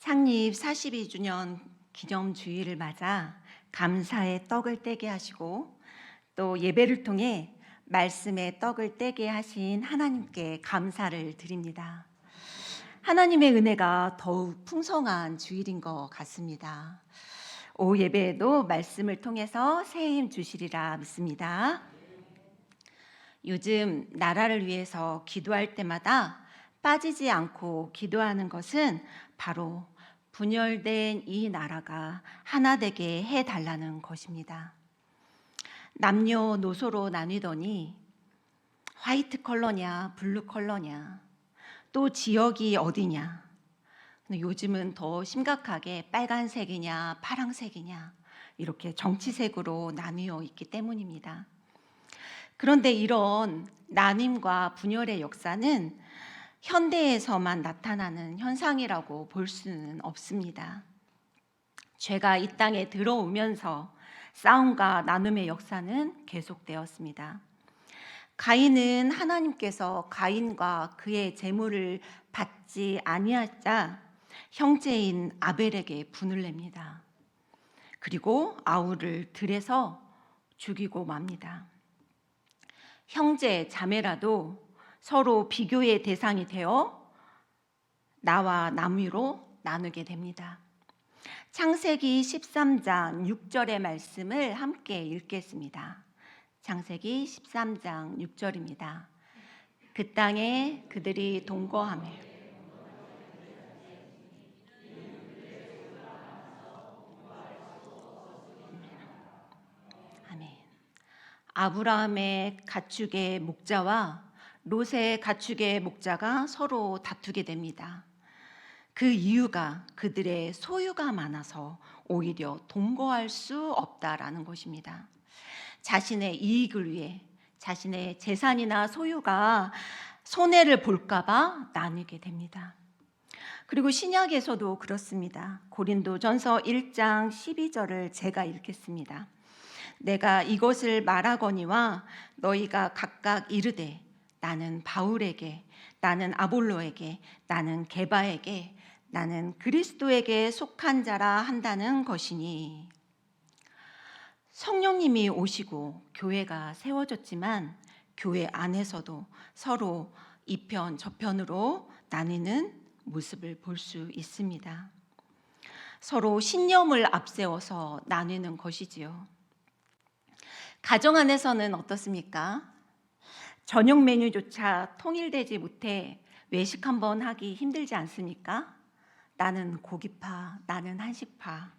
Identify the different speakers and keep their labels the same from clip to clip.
Speaker 1: 창립 42주년 기념주의를 맞아 감사의 떡을 떼게 하시고 또 예배를 통해 말씀의 떡을 떼게 하신 하나님께 감사를 드립니다. 하나님의 은혜가 더욱 풍성한 주일인 것 같습니다. 오후 예배에도 말씀을 통해서 새 힘 주시리라 믿습니다. 요즘 나라를 위해서 기도할 때마다 빠지지 않고 기도하는 것은 바로 분열된 이 나라가 하나 되게 해달라는 것입니다. 남녀노소로 나뉘더니 화이트 컬러냐 블루 컬러냐 또 지역이 어디냐, 근데 요즘은 더 심각하게 빨간색이냐 파랑색이냐 이렇게 정치색으로 나뉘어 있기 때문입니다. 그런데 이런 나눔과 분열의 역사는 현대에서만 나타나는 현상이라고 볼 수는 없습니다. 죄가 이 땅에 들어오면서 싸움과 나눔의 역사는 계속되었습니다. 가인은 하나님께서 가인과 그의 재물을 받지 아니하자 형제인 아벨에게 분을 냅니다. 그리고 아우를 들에서 죽이고 맙니다. 형제 자매라도 서로 비교의 대상이 되어 나와 남위로 나누게 됩니다. 창세기 13장 6절의 말씀을 함께 읽겠습니다. 창세기 13장 6절입니다. 그 땅에 그들이 동거하며 아멘. 아브라함의 가축의 목자와 롯의 가축의 목자가 서로 다투게 됩니다. 그 이유가 그들의 소유가 많아서 오히려 동거할 수 없다라는 것입니다. 자신의 이익을 위해 자신의 재산이나 소유가 손해를 볼까봐 나뉘게 됩니다. 그리고 신약에서도 그렇습니다. 고린도전서 1장 12절을 제가 읽겠습니다. 내가 이것을 말하거니와 너희가 각각 이르되 나는 바울에게, 나는 아볼로에게, 나는 게바에게, 나는 그리스도에게 속한 자라 한다는 것이니. 성령님이 오시고 교회가 세워졌지만 교회 안에서도 서로 이편 저편으로 나뉘는 모습을 볼 수 있습니다. 서로 신념을 앞세워서 나뉘는 것이지요. 가정 안에서는 어떻습니까? 저녁 메뉴조차 통일되지 못해 외식 한번 하기 힘들지 않습니까? 나는 고기파, 나는 한식파.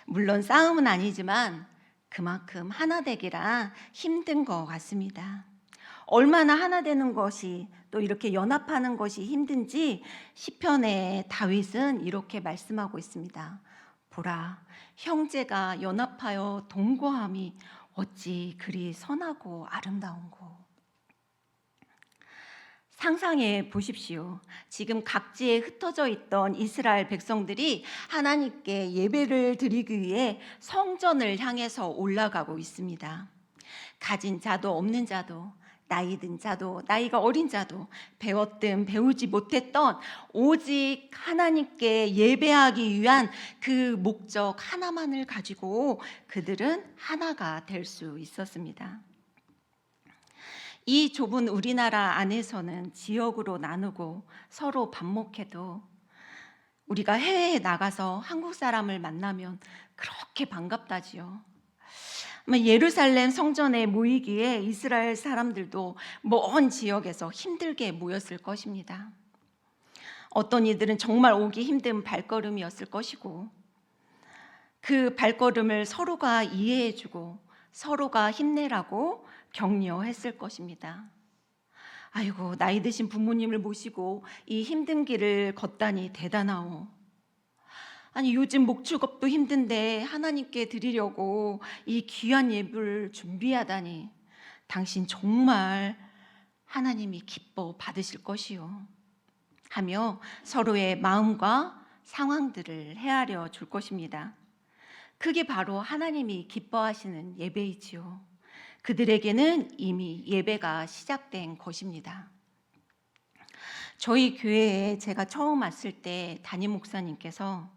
Speaker 1: 물론 싸움은 아니지만 그만큼 하나 되기라 힘든 것 같습니다. 얼마나 하나 되는 것이 또 이렇게 연합하는 것이 힘든지 시편의 다윗은 이렇게 말씀하고 있습니다. 보라, 형제가 연합하여 동거함이 어찌 그리 선하고 아름다운고. 상상해 보십시오. 지금 각지에 흩어져 있던 이스라엘 백성들이 하나님께 예배를 드리기 위해 성전을 향해서 올라가고 있습니다. 가진 자도 없는 자도, 나이 든 자도, 나이가 어린 자도, 배웠든 배우지 못했던 오직 하나님께 예배하기 위한 그 목적 하나만을 가지고 그들은 하나가 될 수 있었습니다. 이 좁은 우리나라 안에서는 지역으로 나누고 서로 반목해도 우리가 해외에 나가서 한국 사람을 만나면 그렇게 반갑다지요. 예루살렘 성전에 모이기에 이스라엘 사람들도 먼 지역에서 힘들게 모였을 것입니다. 어떤 이들은 정말 오기 힘든 발걸음이었을 것이고 그 발걸음을 서로가 이해해주고 서로가 힘내라고 격려했을 것입니다. 아이고, 나이 드신 부모님을 모시고 이 힘든 길을 걷다니 대단하오. 아니, 요즘 목축업도 힘든데 하나님께 드리려고 이 귀한 예불 준비하다니 당신 정말 하나님이 기뻐 받으실 것이요 하며 서로의 마음과 상황들을 헤아려 줄 것입니다. 그게 바로 하나님이 기뻐하시는 예배이지요. 그들에게는 이미 예배가 시작된 것입니다. 저희 교회에 제가 처음 왔을 때 담임 목사님께서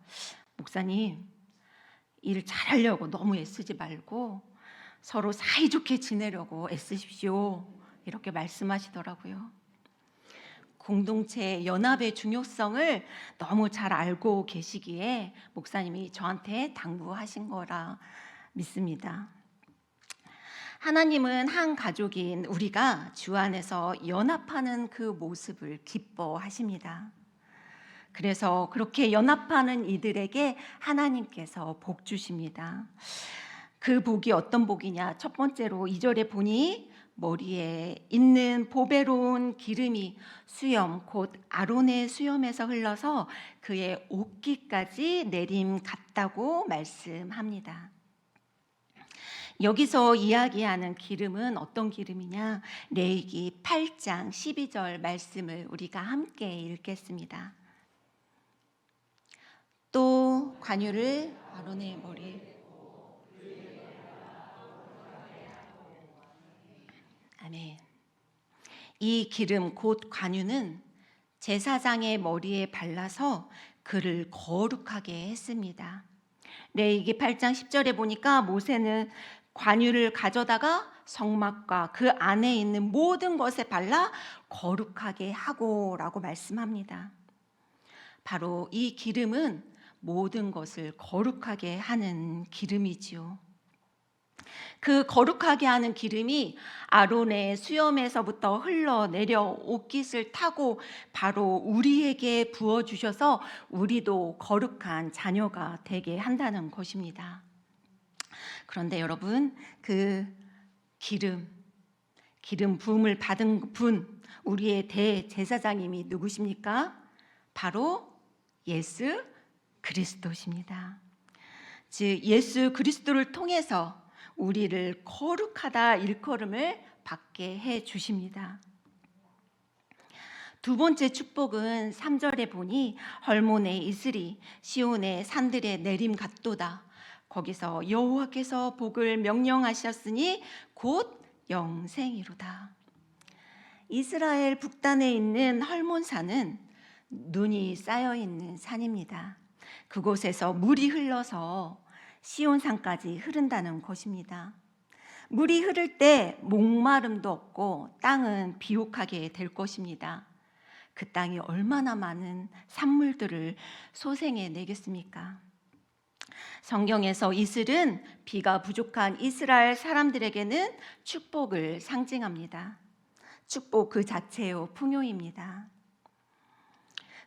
Speaker 1: 목사님 일 잘하려고 너무 애쓰지 말고 서로 사이좋게 지내려고 애쓰십시오. 이렇게 말씀하시더라고요. 공동체 연합의 중요성을 너무 잘 알고 계시기에 목사님이 저한테 당부하신 거라 믿습니다. 하나님은 한 가족인 우리가 주 안에서 연합하는 그 모습을 기뻐하십니다. 그래서 그렇게 연합하는 이들에게 하나님께서 복 주십니다. 그 복이 어떤 복이냐? 첫 번째로 2절에 보니 머리에 있는 보배로운 기름이 수염 곧 아론의 수염에서 흘러서 그의 옷깃까지 내림 같다고 말씀합니다. 여기서 이야기하는 기름은 어떤 기름이냐? 레위기 8장 12절 말씀을 우리가 함께 읽겠습니다. 또 관유를 아론의 머리에 아멘. 이 기름 곧 관유는 제사장의 머리에 발라서 그를 거룩하게 했습니다. 레위기 8장 10절에 보니까 모세는 관유를 가져다가 성막과 그 안에 있는 모든 것에 발라 거룩하게 하고라고 말씀합니다. 바로 이 기름은 모든 것을 거룩하게 하는 기름이지요. 그 거룩하게 하는 기름이 아론의 수염에서부터 흘러내려 옷깃을 타고 바로 우리에게 부어주셔서 우리도 거룩한 자녀가 되게 한다는 것입니다. 그런데 여러분, 그 기름 부음을 받은 분, 우리의 대제사장님이 누구십니까? 바로 예수 그리스도십니다. 즉 예수 그리스도를 통해서 우리를 거룩하다 일컬음을 받게 해 주십니다. 두 번째 축복은 3절에 보니 헐몬의 이슬이 시온의 산들에 내림 같도다. 거기서 여호와께서 복을 명령하셨으니 곧 영생이로다. 이스라엘 북단에 있는 헐몬산은 눈이 쌓여 있는 산입니다. 그곳에서 물이 흘러서 시온산까지 흐른다는 것입니다. 물이 흐를 때 목마름도 없고 땅은 비옥하게 될 것입니다. 그 땅이 얼마나 많은 산물들을 소생해 내겠습니까? 성경에서 이슬은 비가 부족한 이스라엘 사람들에게는 축복을 상징합니다. 축복 그 자체요 풍요입니다.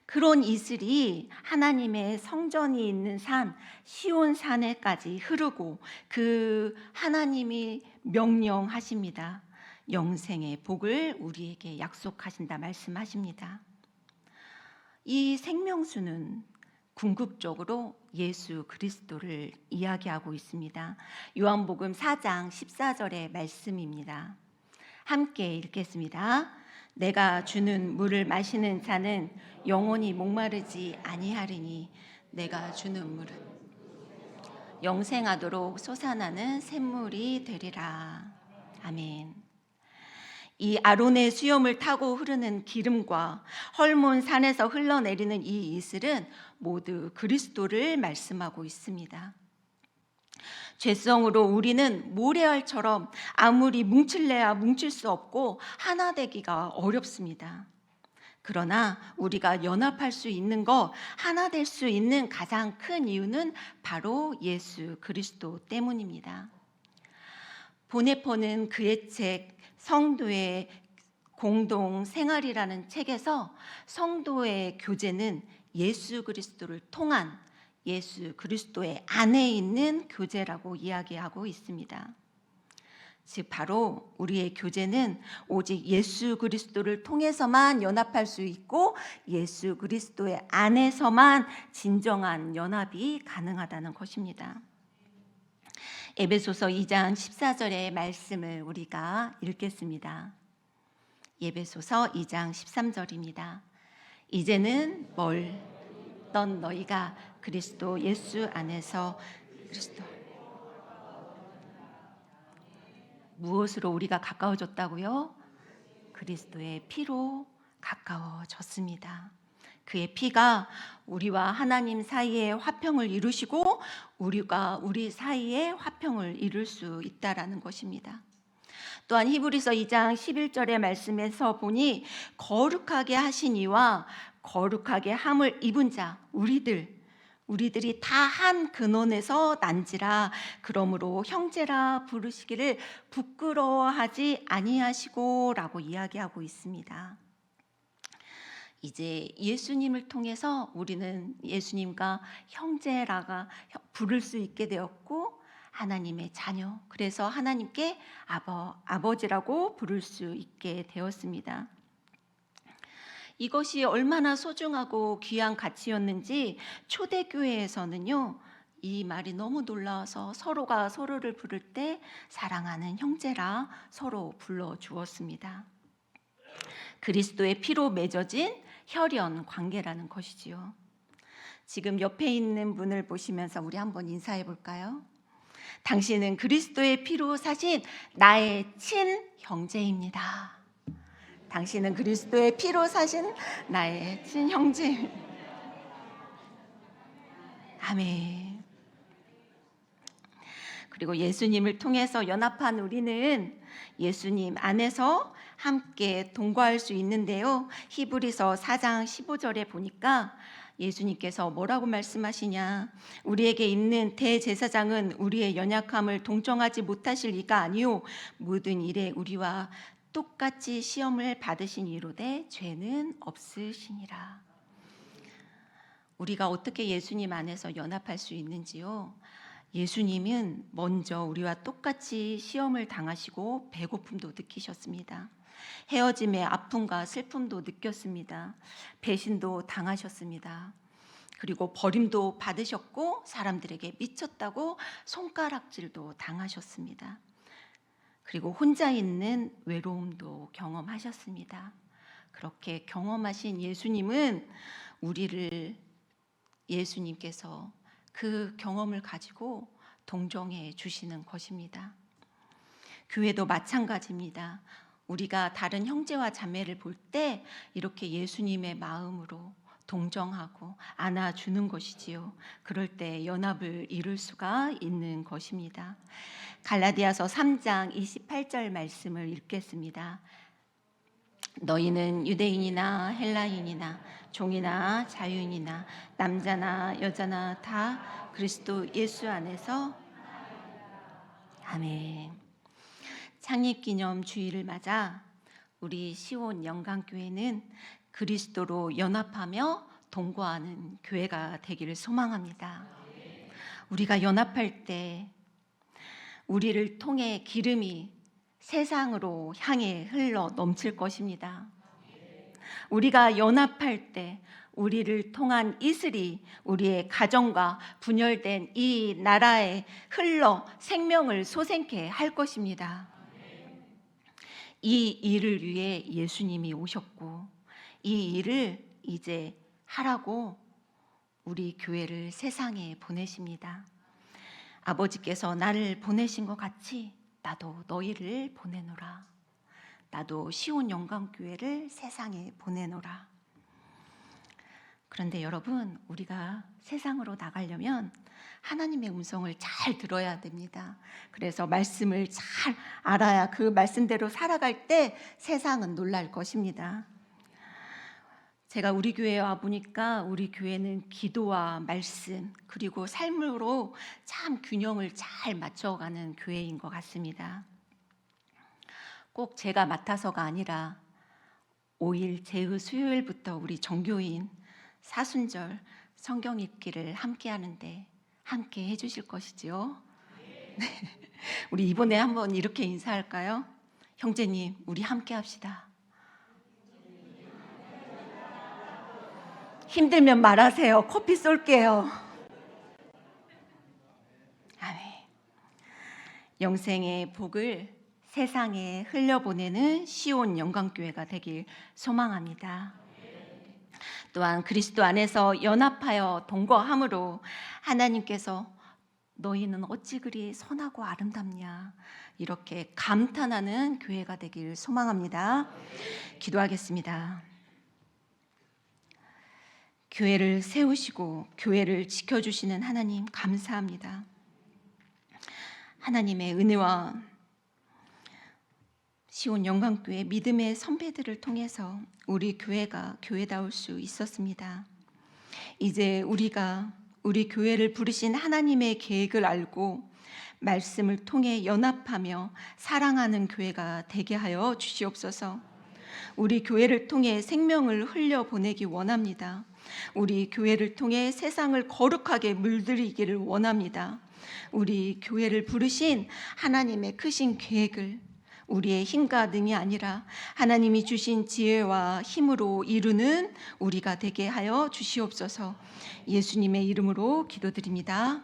Speaker 1: 그런 이슬이 하나님의 성전이 있는 산 시온산에까지 흐르고 그 하나님이 명령하십니다. 영생의 복을 우리에게 약속하신다 말씀하십니다. 이 생명수는 궁극적으로 예수 그리스도를 이야기하고 있습니다. 요한복음 4장 14절의 말씀입니다. 함께 읽겠습니다. 내가 주는 물을 마시는 자는 영원히 목마르지 아니하리니 내가 주는 물은 영생하도록 솟아나는 샘물이 되리라. 아멘. 이 아론의 수염을 타고 흐르는 기름과 헐몬 산에서 흘러내리는 이 이슬은 모두 그리스도를 말씀하고 있습니다. 죄성으로 우리는 모래알처럼 아무리 뭉칠래야 뭉칠 수 없고 하나 되기가 어렵습니다. 그러나 우리가 연합할 수 있는 것, 하나 될 수 있는 가장 큰 이유는 바로 예수 그리스도 때문입니다. 보네포는 그의 책 성도의 공동 생활이라는 책에서 성도의 교제는 예수 그리스도를 통한 예수 그리스도의 안에 있는 교제라고 이야기하고 있습니다. 즉 바로 우리의 교제는 오직 예수 그리스도를 통해서만 연합할 수 있고 예수 그리스도의 안에서만 진정한 연합이 가능하다는 것입니다. 에베소서 2장 14절의 말씀을 우리가 읽겠습니다. 에베소서 2장 13절입니다. 이제는 멀던 너희가 그리스도 예수 안에서 그리스도 무엇으로 우리가 가까워졌다고요? 그리스도의 피로 가까워졌습니다. 그의 피가 우리와 하나님 사이의 화평을 이루시고 우리가 우리 사이에 화평을 이룰 수 있다라는 것입니다. 또한 히브리서 2장 11절의 말씀에서 보니 거룩하게 하신 이와 거룩하게 함을 입은 자 우리들이 다 한 근원에서 난지라 그러므로 형제라 부르시기를 부끄러워하지 아니하시고라고 이야기하고 있습니다. 이제 예수님을 통해서 우리는 예수님과 형제라가 부를 수 있게 되었고 하나님의 자녀, 그래서 하나님께 아버지라고 부를 수 있게 되었습니다. 이것이 얼마나 소중하고 귀한 가치였는지 초대교회에서는요, 이 말이 너무 놀라워서 서로가 서로를 부를 때 사랑하는 형제라 서로 불러주었습니다. 그리스도의 피로 맺어진 혈연 관계라는 것이지요. 지금 옆에 있는 분을 보시면서 우리 한번 인사해 볼까요? 당신은 그리스도의 피로 사신 나의 친형제입니다. 당신은 그리스도의 피로 사신 나의 친형제. 아멘. 그리고 예수님을 통해서 연합한 우리는 예수님 안에서 함께 동거할 수 있는데요. 히브리서 4장 15절에 보니까 예수님께서 뭐라고 말씀하시냐? 우리에게 있는 대제사장은 우리의 연약함을 동정하지 못하실 이가 아니요 모든 일에 우리와 똑같이 시험을 받으신 이로되 죄는 없으시니라. 우리가 어떻게 예수님 안에서 연합할 수 있는지요? 예수님은 먼저 우리와 똑같이 시험을 당하시고 배고픔도 느끼셨습니다. 헤어짐의 아픔과 슬픔도 느꼈습니다. 배신도 당하셨습니다. 그리고 버림도 받으셨고 사람들에게 미쳤다고 손가락질도 당하셨습니다. 그리고 혼자 있는 외로움도 경험하셨습니다. 그렇게 경험하신 예수님은 예수님께서 그 경험을 가지고 동정해 주시는 것입니다. 교회도 마찬가지입니다. 우리가 다른 형제와 자매를 볼 때 이렇게 예수님의 마음으로 동정하고 안아주는 것이지요. 그럴 때 연합을 이룰 수가 있는 것입니다. 갈라디아서 3장 28절 말씀을 읽겠습니다. 너희는 유대인이나 헬라인이나 종이나 자유인이나 남자나 여자나 다 그리스도 예수 안에서 아멘. 창립기념 주일을 맞아 우리 시온 영광교회는 그리스도로 연합하며 동거하는 교회가 되기를 소망합니다. 우리가 연합할 때 우리를 통해 기름이 세상으로 향해 흘러 넘칠 것입니다. 우리가 연합할 때 우리를 통한 이슬이 우리의 가정과 분열된 이 나라에 흘러 생명을 솟게 할 것입니다. 이 일을 위해 예수님이 오셨고 이 일을 이제 하라고 우리 교회를 세상에 보내십니다. 아버지께서 나를 보내신 것 같이 나도 너희를 보내노라. 나도 시온 영광교회를 세상에 보내노라. 그런데 여러분, 우리가 세상으로 나가려면 하나님의 음성을 잘 들어야 됩니다. 그래서 말씀을 잘 알아야 그 말씀대로 살아갈 때 세상은 놀랄 것입니다. 제가 우리 교회에 와 보니까 우리 교회는 기도와 말씀 그리고 삶으로 참 균형을 잘 맞춰가는 교회인 것 같습니다. 꼭 제가 맡아서가 아니라 5일 제의 수요일부터 우리 정교인 사순절 성경 읽기를 함께 하는데 함께 해주실 것이지요. 네. 우리 이번에 한번 이렇게 인사할까요? 형제님, 우리 함께 합시다. 힘들면 말하세요. 커피 쏠게요. 아멘. 영생의 복을 세상에 흘려보내는 시온 영광교회가 되길 소망합니다. 또한 그리스도 안에서 연합하여 동거함으로 하나님께서 너희는 어찌 그리 선하고 아름답냐 이렇게 감탄하는 교회가 되길 소망합니다. 기도하겠습니다. 교회를 세우시고 교회를 지켜주시는 하나님 감사합니다. 하나님의 은혜와 시온 영광교회 믿음의 선배들을 통해서 우리 교회가 교회다울 수 있었습니다. 이제 우리가 우리 교회를 부르신 하나님의 계획을 알고 말씀을 통해 연합하며 사랑하는 교회가 되게 하여 주시옵소서. 우리 교회를 통해 생명을 흘려보내기 원합니다. 우리 교회를 통해 세상을 거룩하게 물들이기를 원합니다. 우리 교회를 부르신 하나님의 크신 계획을 우리의 힘과 능이 아니라 하나님이 주신 지혜와 힘으로 이루는 우리가 되게 하여 주시옵소서. 예수님의 이름으로 기도드립니다.